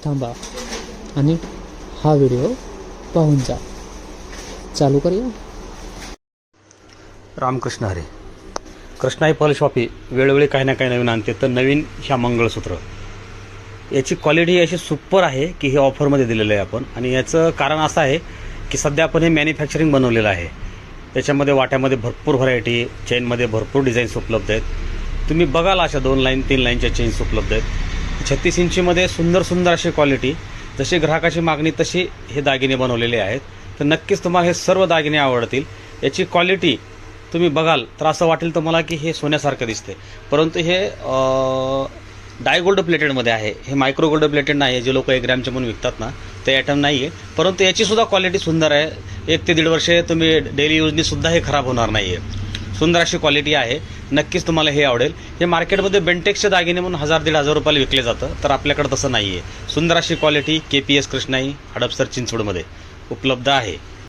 थांबा आणि हा व्हिडिओ पाहून जा. चालू करूया. रामकृष्ण हरे. कृष्णाई पर्ल शॉपी वेळोवेळी काही ना काही नवीन आणते. तर नवीन ह्या मंगळसूत्र याची क्वालिटी अशी सुपर आहे की हे ऑफरमध्ये दिलेलं आहे आपण. आणि याचं कारण असं आहे की सध्या आपण हे मॅन्युफॅक्चरिंग बनवलेलं आहे. त्याच्यामध्ये वाट्यामध्ये भरपूर व्हरायटी, चेनमध्ये भरपूर डिझाईन्स उपलब्ध आहेत. तुम्ही बघाल अशा 2 लाईन 3 लाईनच्या चेन्स उपलब्ध आहेत. 36 इंचीमध्ये सुंदर सुंदर अशी क्वालिटी, जशी ग्राहकाची मागणी तशी हे दागिने बनवलेले आहेत. तर नक्कीच तुम्हाला हे सर्व दागिने आवडतील. याची क्वालिटी तुम्ही बघाल तर असं वाटेल तुम्हाला की हे सोन्यासारखं दिसते, परंतु हे डाय गोल्ड प्लेटेडमध्ये आहे. हे मायक्रो गोल्ड प्लेटेड नाही आहे. जे लोक 1 ग्रॅमचे म्हणून विकतात ना, ते आयटम नाही आहे. परंतु याचीसुद्धा क्वालिटी सुंदर आहे. 1 ते 1.5 वर्षे तुम्ही डेली यूजनी सुद्धा हे खराब होणार नाही आहे. सुंदर अशी क्वालिटी आहे. नक्कीच तुम्हाला हे आवडेल. हे मार्केटमध्ये बेंटेक्सचे दागिने म्हणून 1000-1500 रुपयाला विकले जातं. तर आपल्याकडे तसं नाही आहे. सुंदर अशी क्वालिटी KPS कृष्णाई हडपसर चिंचवडमध्ये उपलब्ध आहे.